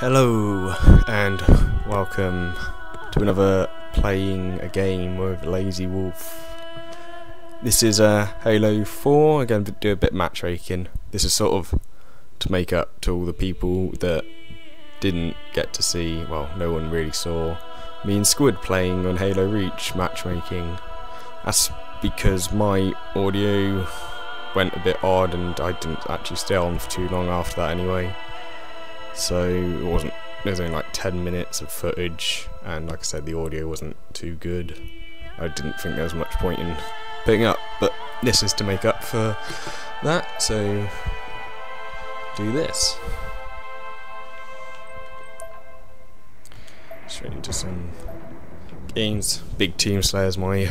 Hello and welcome to another playing a game with Lazy Wolf. This is Halo 4. Again, do a bit of matchmaking. This is sort of to make up to all the people that didn't get to see, well, no one really saw me and Squid playing on Halo Reach matchmaking. That's because my audio went a bit odd and I didn't actually stay on for too long after that anyway. So there's only like 10 minutes of footage, and like I said, the audio wasn't too good. I didn't think there was much point in putting up, but this is to make up for that, so do this. Straight into some games. Big Team Slayer is my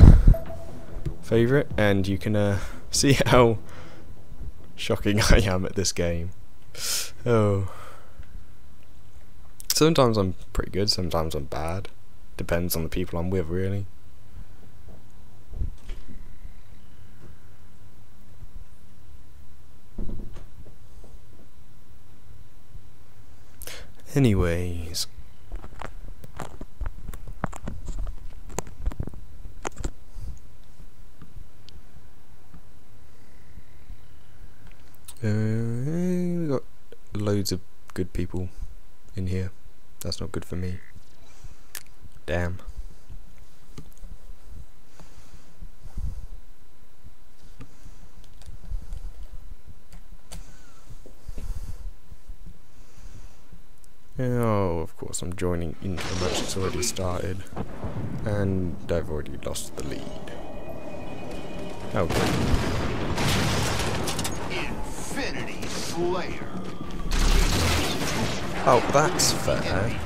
favourite, and you can see how shocking I am at this game. Oh. Sometimes I'm pretty good, sometimes I'm bad. Depends on the people I'm with, really. Anyways. We got loads of good people in here. That's not good for me. Damn. Oh, of course I'm joining into a match that's already started. And I've already lost the lead. Oh, good. Infinity Slayer. Oh, that's fair.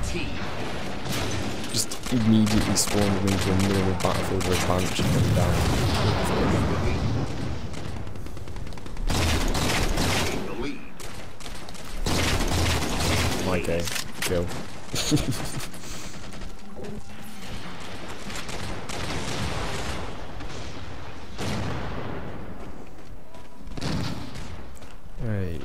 Just immediately spawned into the middle of the battlefield with a bunch and then down. Okay, kill. Right.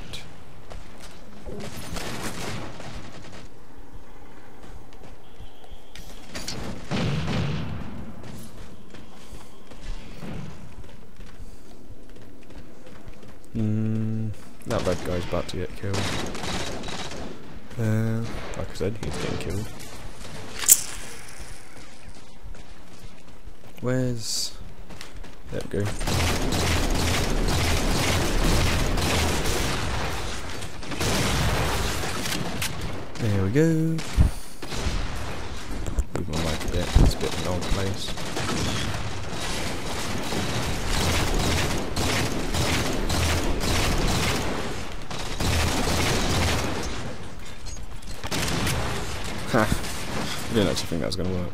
That red guy's about to get killed. Like I said, he's getting killed. Where's... There we go. There we go. Move my mic a bit, it's a bit of an old place. Ha! I didn't actually think that was going to work.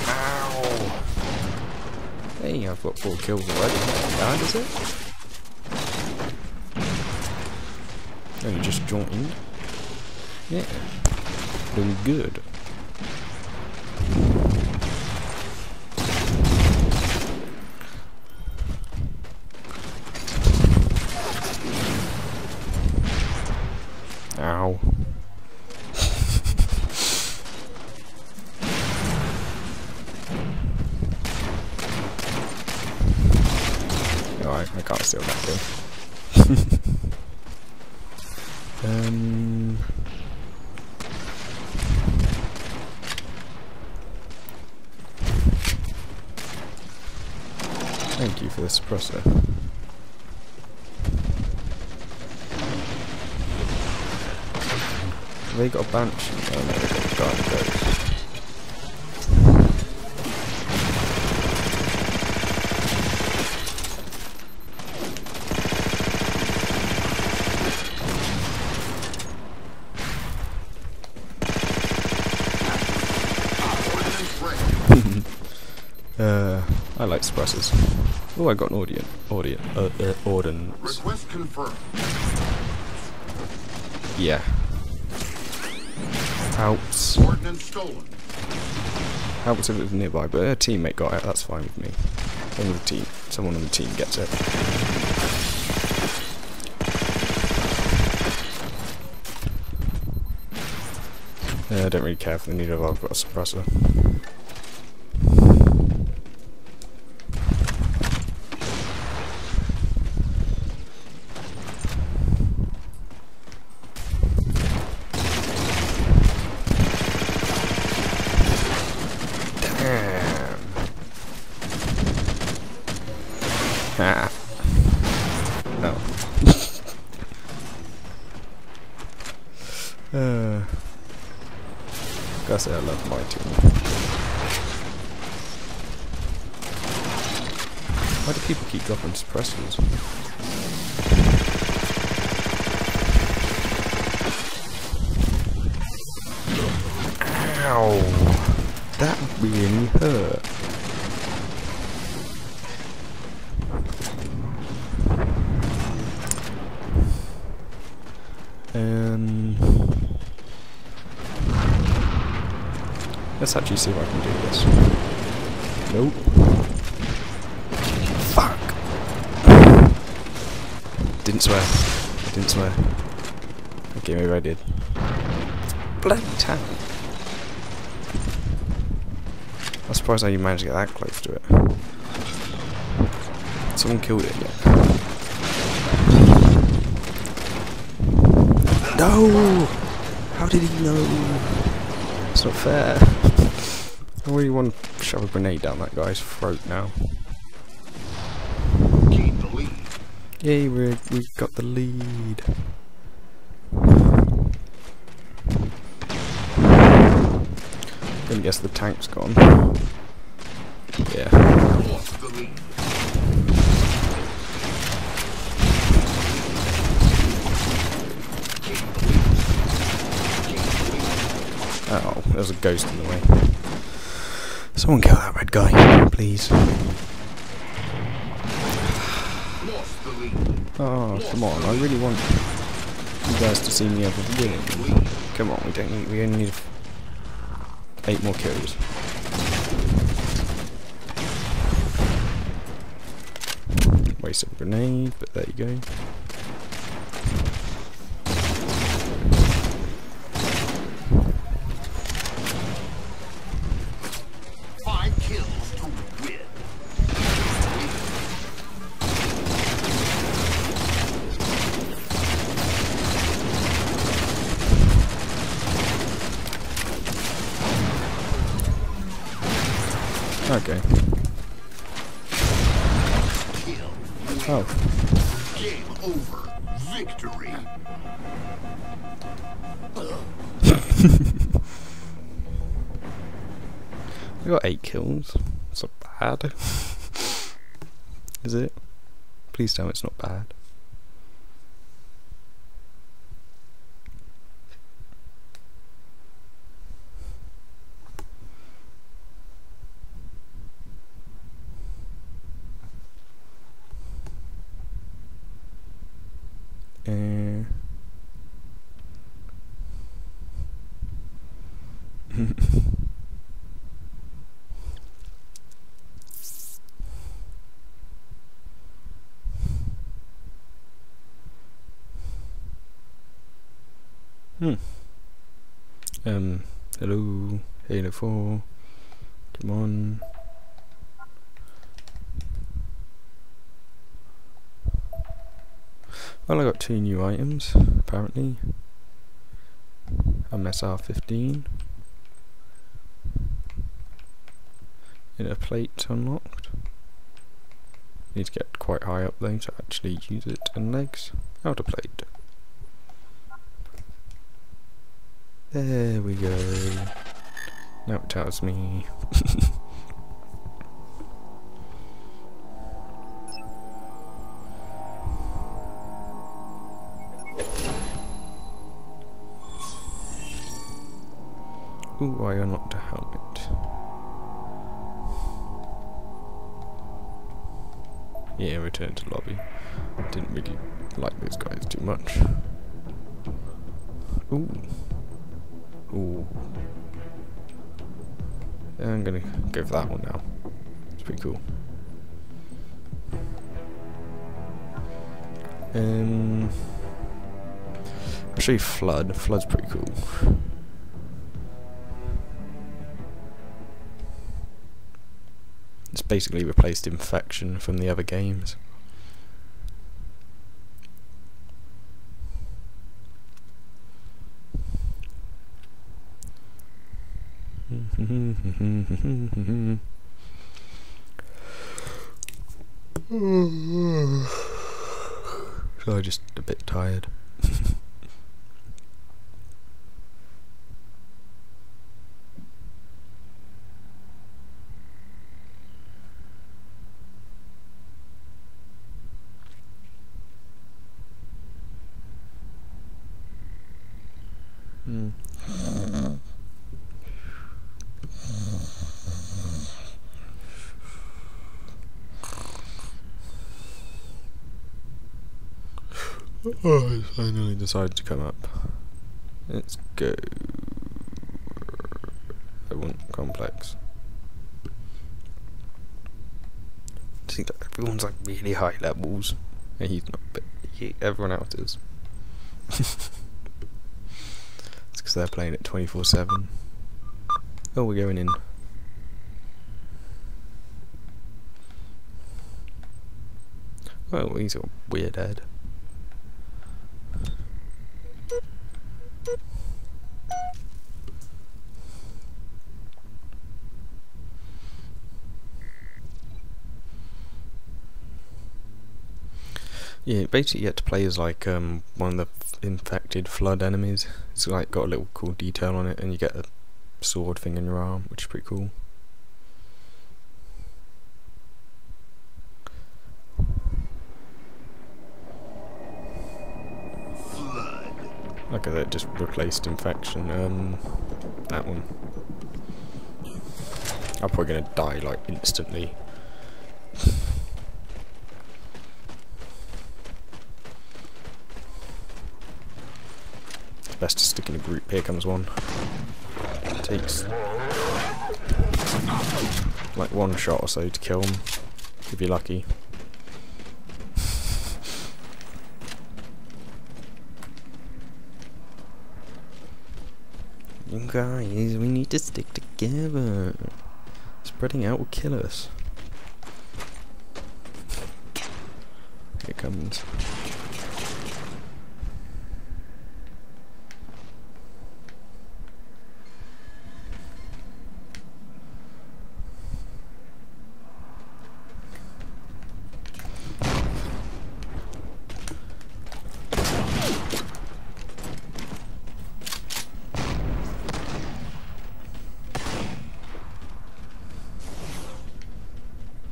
Ow! Hey, I've got 4 kills already. Not bad, is it? Only just joined. Yeah. Doing good. Ow. Alright, I can't steal that kill. Thank you for the suppressor. They got a banshee. Oh no, they got a guard ghost. I like suppressors. Oh, I got an ordnance. Request confirmed. Yeah. Helps. Ordnance stolen. Helps if it was nearby, but a teammate got it, that's fine with me. Someone on the team gets it. I don't really care for the needle, I've got a suppressor. Damn. Ah. No. Gotta say I love my team. Why do people keep dropping suppressors? Ow! That really hurt. Let's actually see if I can do this. Nope. Fuck! Didn't swear. I didn't swear. Okay, maybe I did. Bloody town. I'm surprised how you managed to get that close to it. Someone killed it yet. No! How did he know? It's not fair. I really want to shove a grenade down that guy's throat now. Gain the lead. Yay, we've got the lead. Gonna guess the tank's gone. Yeah. Lost the lead. Oh, there's a ghost in the way. Someone kill that red guy, please. Lost the lead. Oh, come on, I really want you guys to see me ever win. Come on, we only need 8 more kills. Wasted a grenade, but there you go. Okay. Kill. Oh. Game over. Victory. I got 8 kills. It's not bad. Is it? Please tell me it's not bad. Hello, Halo 4, come on. Well, I got 2 new items, apparently. MSR15. Inner plate unlocked. Need to get quite high up though to actually use it, and legs. Outer plate. There we go. Now it tells me. Ooh, I unlocked a helmet. Yeah, return to lobby. Didn't really like those guys too much. Ooh. Ooh. Yeah, I'm gonna go for that one now. It's pretty cool. I'll show you Flood. Flood's pretty cool. It's basically replaced infection from the other games. So I'm just a bit tired. Oh, I finally decided to come up. Let's go. I want complex. I think that everyone's like really high levels. And he's not, but everyone else is. It's because they're playing it 24/7. Oh, we're going in. Oh, he's a weird head. Yeah, basically you get to play as like one of the infected flood enemies. It's like got a little cool detail on it, and you get a sword thing in your arm, which is pretty cool. Flood. Like I said, just replaced infection. That one. I'm probably gonna die like instantly. Best to stick in a group. Here comes one. It takes like one shot or so to kill him, if you're lucky. You guys, we need to stick together. Spreading out will kill us. Here it comes.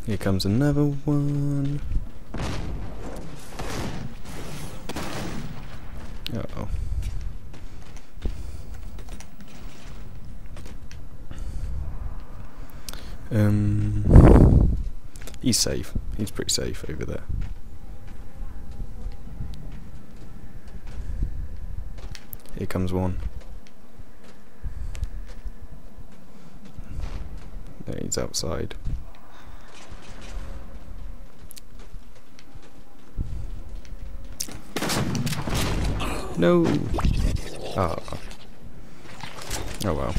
Here comes another one. Uh-oh. He's safe. He's pretty safe over there. Here comes one. There, he's outside. No! Oh. Oh well.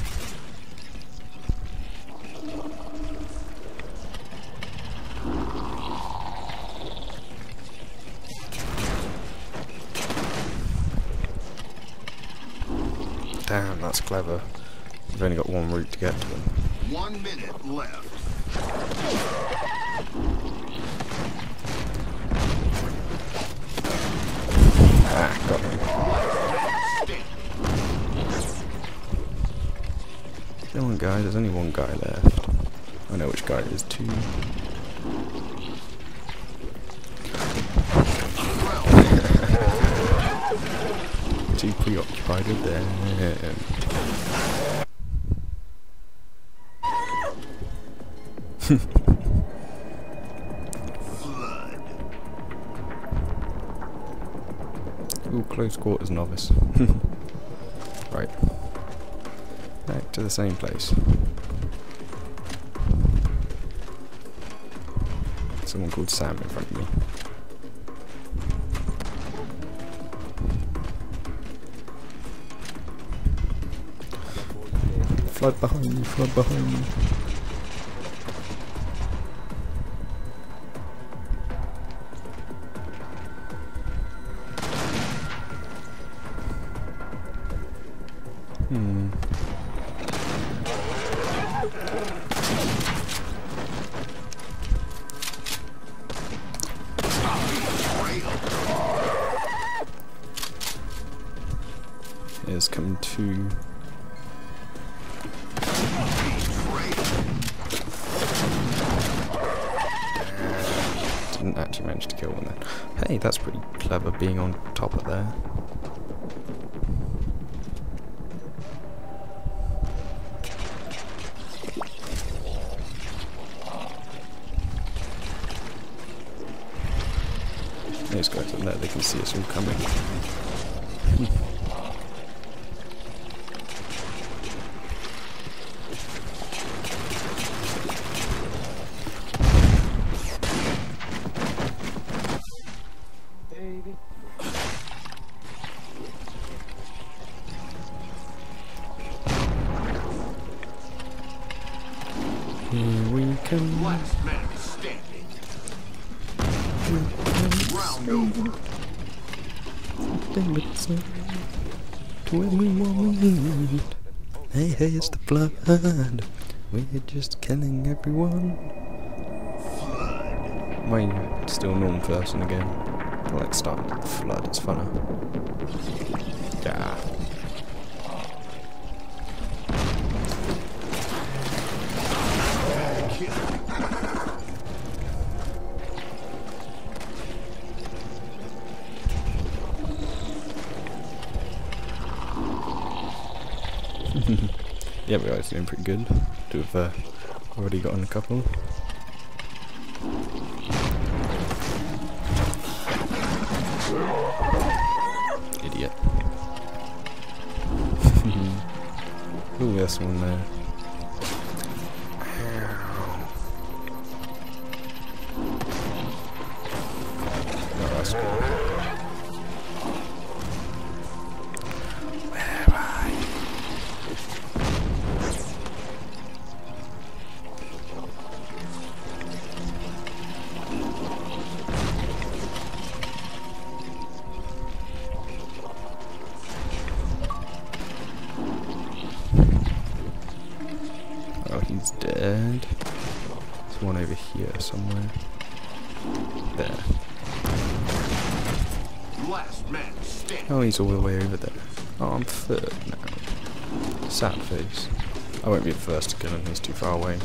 Damn, that's clever. We've only got one route to get to them. 1 minute left. Ah, got him. There's one guy, there's only one guy left. I know which guy it is too. Too preoccupied with them. Ooh, close quarters novice. Right. Back to the same place. Someone called Sam in front of me. Flood behind you, flood behind you. Here's coming to. Didn't actually manage to kill one then. Hey, that's pretty clever being on top of there. Those guys up there, they can see us all coming. Here we come. Last man standing. Round over. When we want. Hey, hey, it's the flood. We're just killing everyone. Flood. Am I still normal person again? I like starting with the flood, it's funner. Yeah. Yeah, we're doing pretty good. We've already gotten a couple. Idiot. Ooh, there's one there. Oh, that's good. Where are you? Oh, he's dead. There's one over here somewhere. There. Last man standing. Oh, he's all the way over there. Oh, I'm third now. Sad face. I won't be the first to kill him, he's too far away.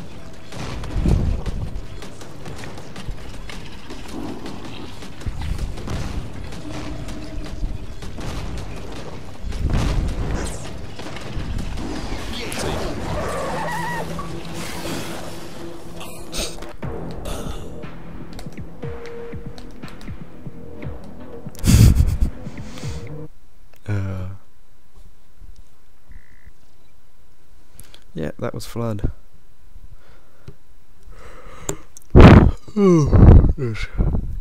Yeah, that was flood.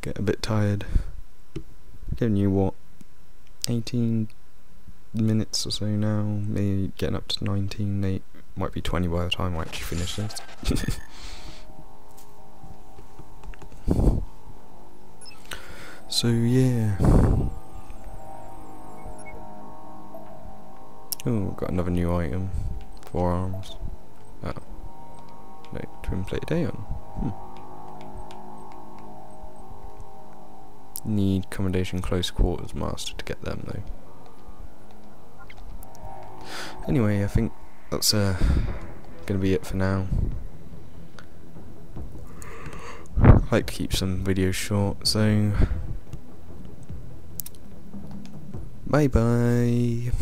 Get a bit tired. Giving you what, 18 minutes or so now, maybe getting up to 19, might be 20 by the time I actually finish this. So yeah. Oh, got another new item. Forearms. Oh. No, twin plate Aeon. Need commendation close quarters master to get them though. Anyway, I think that's gonna be it for now. I like to keep some videos short, so bye bye.